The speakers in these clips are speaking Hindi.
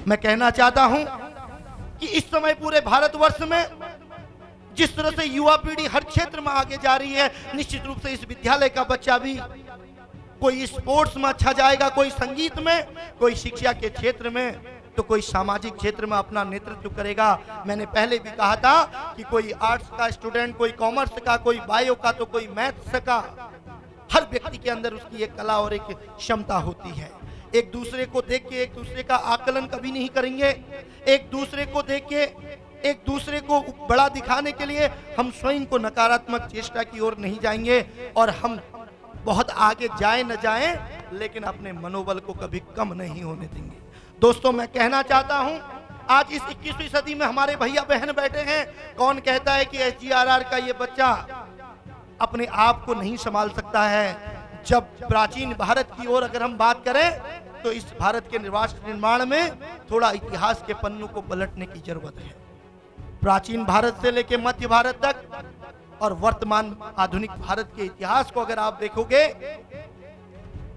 मैं कहना चाहता हूं कि इस समय पूरे भारतवर्ष में जिस तरह से युवा पीढ़ी हर क्षेत्र में आगे जा रही है, निश्चित रूप से इस विद्यालय का बच्चा भी कोई स्पोर्ट्स में अच्छा जाएगा, कोई संगीत में, कोई शिक्षा के क्षेत्र में, तो कोई सामाजिक क्षेत्र में अपना नेतृत्व करेगा। मैंने पहले भी कहा था कि कोई आर्ट्स का स्टूडेंट, कोई कॉमर्स का, कोई बायो का, तो कोई मैथ्स का, हर व्यक्ति के अंदर उसकी एक कला और एक क्षमता होती है। एक दूसरे को देख के एक दूसरे का आकलन कभी नहीं करेंगे। एक दूसरे को देख के एक दूसरे को बड़ा दिखाने के लिए हम स्वयं को नकारात्मक चेष्टा की ओर नहीं जाएंगे, और हम बहुत आगे जाए न जाएं, लेकिन अपने मनोबल को कभी कम नहीं होने देंगे। दोस्तों, मैं कहना चाहता हूं, आज इस 21वीं सदी में हमारे भैया बहन बैठे हैं। कौन कहता है कि SGRR का ये बच्चा अपने आप को नहीं संभाल सकता है? जब प्राचीन भारत की ओर अगर हम बात करें, तो इस भारत के राष्ट्र निर्माण में थोड़ा इतिहास के पन्नों को पलटने की जरूरत है। प्राचीन भारत से लेकर मध्य भारत तक और वर्तमान आधुनिक भारत के इतिहास को अगर आप देखोगे,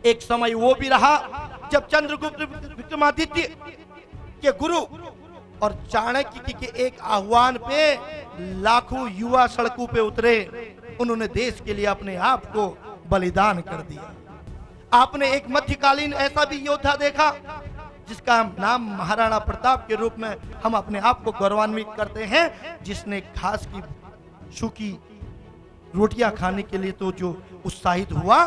एक समय वो भी रहा जब चंद्रगुप्त विक्रमादित्य के गुरु और चाणक्य के एक आह्वान पे लाखों युवा सड़कों पे उतरे। उन्होंने देश के लिए अपने आप को बलिदान कर दिया। आपने एक मध्यकालीन ऐसा भी योद्धा देखा जिसका नाम महाराणा प्रताप के रूप में हम अपने आप को गौरवान्वित करते हैं, जिसने घास की सूखी रोटियां खाने के लिए तो जो उत्साहित हुआ,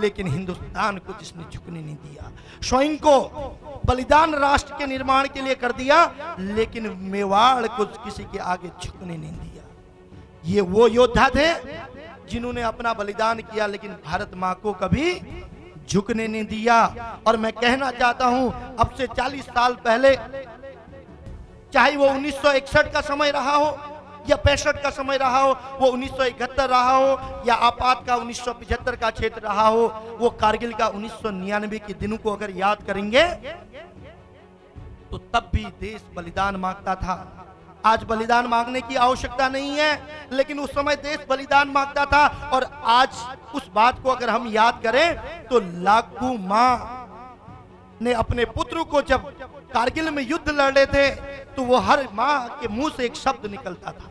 लेकिन हिंदुस्तान को जिसने झुकने नहीं दिया, स्वयं को बलिदान राष्ट्र के निर्माण के लिए कर दिया, लेकिन मेवाड़ को किसी के आगे झुकने नहीं दिया। ये वो योद्धा थे जिन्होंने अपना बलिदान किया, लेकिन भारत माँ को कभी झुकने नहीं दिया। और मैं कहना चाहता हूं, अब से 40 साल पहले, चाहे वो 1961 का समय रहा हो या 65 का समय रहा हो, वो 1971 रहा हो या आपात का 1975 का क्षेत्र रहा हो, वो कारगिल का 1999 के दिनों को अगर याद करेंगे, तो तब भी देश बलिदान मांगता था। आज बलिदान मांगने की आवश्यकता नहीं है, लेकिन उस समय देश बलिदान मांगता था। और आज उस बात को अगर हम याद करें, तो लाखों माँ ने अपने पुत्र को जब कारगिल में युद्ध लड़ रहे थे, तो वो हर माँ के मुंह से एक शब्द निकलता था,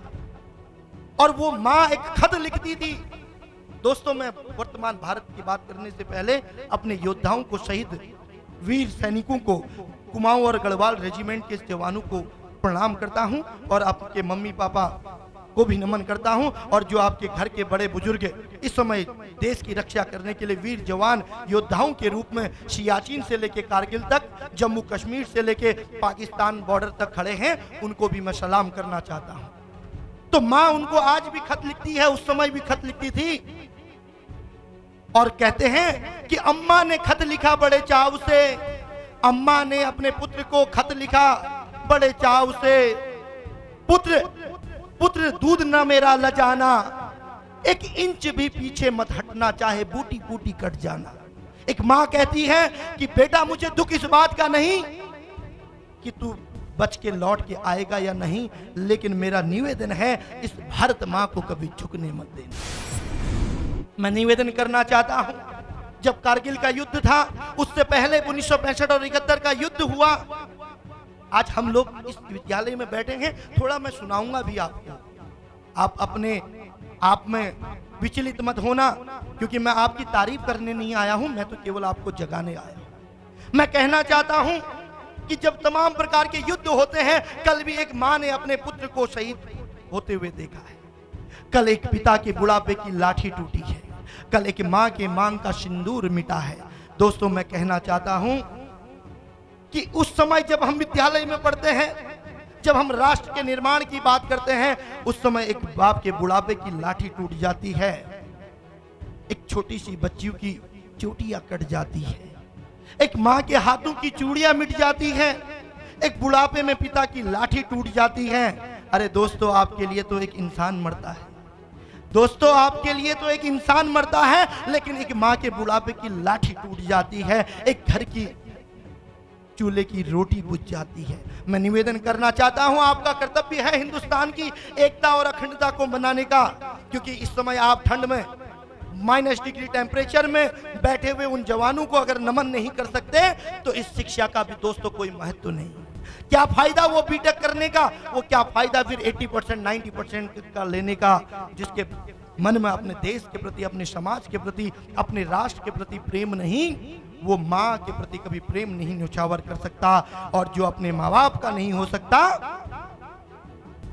और वो माँ एक खत लिखती थी। दोस्तों, मैं वर्तमान भारत की बात करने से पहले अपने योद्धाओं को, शहीद वीर सैनिकों को, कुमाऊं और गढ़वाल रेजिमेंट के जवानों को प्रणाम करता हूं, और आपके मम्मी पापा को भी नमन करता हूं, और जो आपके घर के बड़े बुजुर्ग इस समय देश की रक्षा करने के लिए वीर जवान योद्धाओं के रूप में सियाचिन से लेके कारगिल तक, जम्मू कश्मीर से लेके पाकिस्तान बॉर्डर तक खड़े हैं, उनको भी मैं सलाम करना चाहता हूं। तो माँ उनको आज भी खत लिखती है, उस समय भी खत लिखती थी, और कहते हैं कि अम्मा ने खत लिखा बड़े चाव से, अम्मा ने अपने पुत्र को खत लिखा बड़े चाव से, पुत्र पुत्र दूध न मेरा लजाना, एक इंच भी पीछे मत हटना, चाहे बूटी बूटी कट जाना। एक माँ कहती है कि बेटा, मुझे दुख इस बात का नहीं कि तू बच के लौट के आएगा या नहीं, लेकिन मेरा निवेदन है, इस भारत माँ को कभी झुकने मत देना। मैं निवेदन करना चाहता हूं, जब कारगिल का युद्ध था, उससे पहले 1965 और 71 का युद्ध हुआ। आज हम लोग इस विद्यालय में बैठे हैं, थोड़ा मैं सुनाऊंगा भी आपको। आप अपने आप में विचलित मत होना, क्योंकि मैं आपकी तारीफ करने नहीं आया हूं, मैं तो केवल आपको जगाने आया हूं। मैं कहना चाहता हूं कि जब तमाम प्रकार के युद्ध होते हैं, कल भी एक माँ ने अपने पुत्र को शहीद होते हुए देखा है। कल एक पिता के बुढ़ापे की लाठी टूटी है, कल एक माँ के मांग का सिंदूर मिटा है। दोस्तों, मैं कहना चाहता हूं कि उस समय जब हम विद्यालय में पढ़ते हैं, जब हम राष्ट्र के निर्माण की बात करते हैं, उस समय एक बाप के बुढ़ापे की लाठी टूट जाती है, एक छोटी सी बच्चियों की चोटियां कट जाती है, एक माँ के हाथों की चूड़ियां मिट जाती है, एक बुढ़ापे में पिता की लाठी टूट जाती है। अरे दोस्तों, आपके लिए तो एक इंसान मरता है, दोस्तों आपके लिए तो एक इंसान मरता है, लेकिन एक माँ के बुढ़ापे की लाठी टूट जाती है, एक घर की चूल्हे की रोटी बुझ जाती है। मैं निवेदन करना चाहता हूं, आपका कर्तव्य है हिंदुस्तान की एकता और अखंडता को बनाने का, क्योंकि इस समय आप ठंड में -डिग्री टेम्परेचर में बैठे हुए उन जवानों को अगर नमन नहीं कर सकते, तो इस शिक्षा का भी दोस्तों कोई महत्व नहीं। क्या फायदा वो बीटेक करने का, वो क्या फायदा फिर 80% 90% का लेने का, जिसके मन में अपने देश के प्रति, अपने समाज के प्रति, अपने राष्ट्र के प्रति प्रेम नहीं, वो माँ के प्रति कभी प्रेम नहीं न्यौछावर कर सकता। और जो अपने माँ बाप का नहीं हो सकता,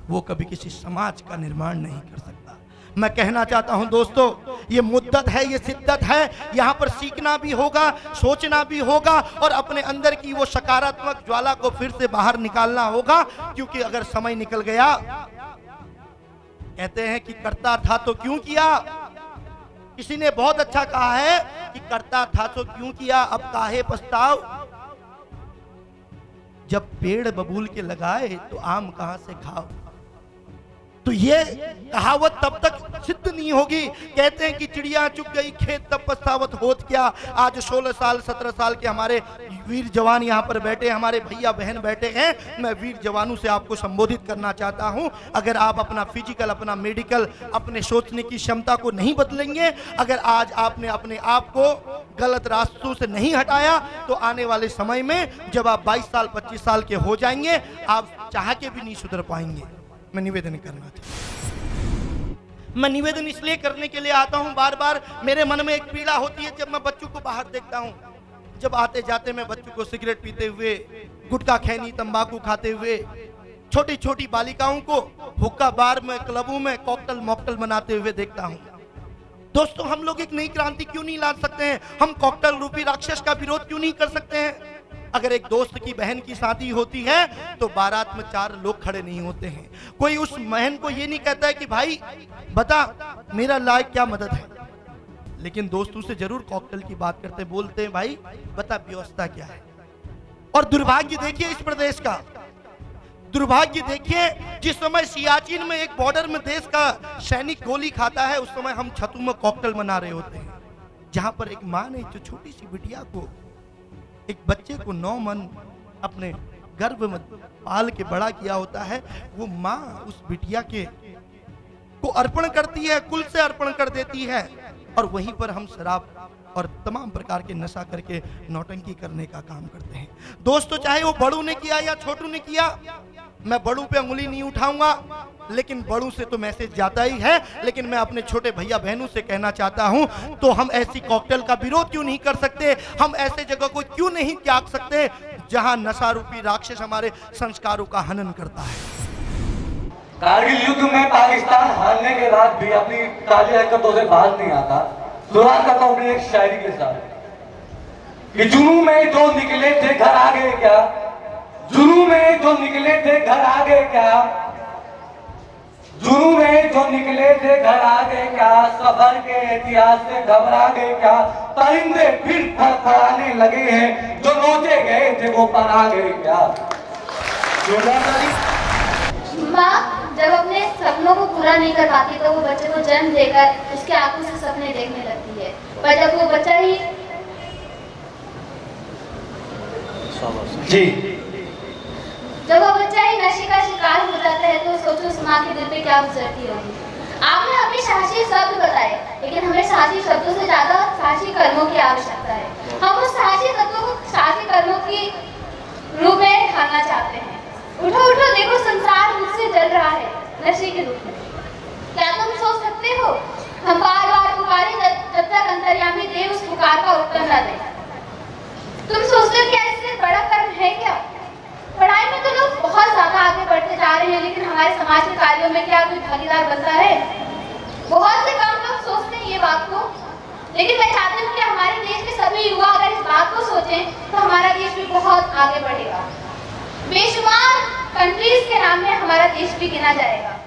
वो कभी किसी समाज का निर्माण नहीं कर सकता। मैं कहना चाहता हूं दोस्तों, ये मुद्दत है, ये शिद्दत है। यहां पर सीखना भी होगा, सोचना भी होगा और अपने अंदर की वो सकारात्मक ज्वाला को फिर से बाहर निकालना होगा। क्योंकि अगर समय निकल गया, कहते हैं कि करता था तो क्यों किया। किसी ने बहुत अच्छा कहा है कि करता था तो क्यों किया, अब काहे पछताओ। जब पेड़ बबूल के लगाए तो आम कहां से खाओ। तो ये कहावत तब तक सिद्ध नहीं होगी। कहते हैं कि चिड़िया चुग गई खेत तब पछतावत होत क्या। आज 16 साल 17 साल के हमारे वीर जवान यहाँ पर बैठे, हमारे भैया बहन बैठे हैं। मैं वीर जवानों से आपको संबोधित करना चाहता हूँ, अगर आप अपना फिजिकल, अपना मेडिकल, अपने सोचने की क्षमता को नहीं बदलेंगे, अगर आज आपने अपने आप को गलत रास्तों से नहीं हटाया, तो आने वाले समय में जब आप 22 साल 25 साल के हो जाएंगे, आप चाह के भी नहीं सुधर पाएंगे। मैं निवेदन करना चाहता हूं। मैं निवेदन इसलिए करने के लिए आता हूं, बार बार मेरे मन में एक पीड़ा होती है जब मैं बच्चों को बाहर देखता हूं। जब आते जाते मैं बच्चों को सिगरेट पीते हुए, गुटखा खैनी तंबाकू खाते हुए, छोटी छोटी बालिकाओं को हुक्का बार में, क्लबों में कॉकटेल मॉकटेल बनाते हुए देखता हूं। दोस्तों, हम लोग एक नई क्रांति क्यों नहीं ला सकते हैं? हम कॉकटेल रूपी राक्षस का विरोध क्यों नहीं कर सकते हैं? अगर एक दोस्त की बहन की शादी होती है तो बारात में 4 लोग खड़े नहीं होते हैं। कोई उस बहन को ये नहीं कहता है कि भाई बता मेरा लायक क्या मदद है, लेकिन दोस्तों से जरूर कॉकटेल की बात करते, बोलते हैं भाई बता व्यवस्था क्या है। और दुर्भाग्य देखिए इस प्रदेश का, दुर्भाग्य देखिए, जिस समय सियाचिन में एक बॉर्डर में देश का सैनिक गोली खाता है, उस समय हम छतों में कॉकटेल मना रहे होते हैं। जहां पर एक माँ ने जो छोटी सी बिटिया को, एक बच्चे को 9 मन अपने गर्भ में पाल के बड़ा किया होता है, वो माँ उस बिटिया के को अर्पण करती है, कुल से अर्पण कर देती है। और वहीं पर हम शराब और तमाम प्रकार के नशा करके नौटंकी करने का काम करते हैं। दोस्तों, चाहे वो बड़ों ने किया या छोटों ने किया, मैं बड़ों पे उंगली नहीं उठाऊंगा, लेकिन बड़ों से तो मैसेज जाता ही है। लेकिन मैं अपने छोटे भैया बहनों से कहना चाहता हूं, तो हम ऐसी कॉकटेल का विरोध क्यों नहीं कर सकते? हम ऐसे जगह को क्यों नहीं त्याग सकते जहां नशा रूपी राक्षस हमारे संस्कारों का हनन करता है? कारगिल युद्ध में पाकिस्तान हारने के बाद भी अपनी काली हरकतों से बाज नहीं आता। शुरुआत करता हूं अपनी एक शायरी के साथ कि जुनून में जो निकले थे घर आ गए क्या, जुनून में जो निकले थे घर आ गए क्या, जुनून में जो निकले थे घर आ गए क्या, सफर के इतिहास से घबरा गए क्या, परिंदे फिर फड़फड़ाने लगे हैं, जो नोचे गए थे वो पर आ गए क्या। माँ जब अपने सपनों को पूरा नहीं कर पाती तो वो बच्चे को जन्म देकर उसके आंखों से सपने देखने लगती है, पर जब वो बच्चा ही जब वो बच्चा ही नशे का शिकार हो जाता है तो सोचो उस माँ के दिल पे क्या गुजरती होगी। आपने अपने साहसी शब्द बताए, लेकिन हमें साहसी शब्दों से ज्यादा साहसी कर्मों की आवश्यकता है। हम उस साहसी तत्वों को साहसी कर्मों की रूप में ढालना चाहते हैं। उठो उठो, देखो संसार मुझसे जल रहा है नशे के रूप में। क्या तुम सोच सकते हो हम बार बार पुकारे जब तक अंतर्यामी देव उस पुकार का उत्तर न दे? तुम सोचते हो क्या इससे बड़ा कर्म है क्या? पढ़ाई में तो लोग बहुत ज्यादा आगे बढ़ते जा रहे हैं, लेकिन हमारे समाज के कार्यों में क्या कोई भागीदार बनता है? बहुत से कम लोग सोचते हैं ये बात को, लेकिन मैं चाहती हूँ कि हमारे देश के सभी युवा अगर इस बात को सोचें तो हमारा देश भी बहुत आगे बढ़ेगा। बेशुमार कंट्रीज के नाम में हमारा देश भी गिना जाएगा।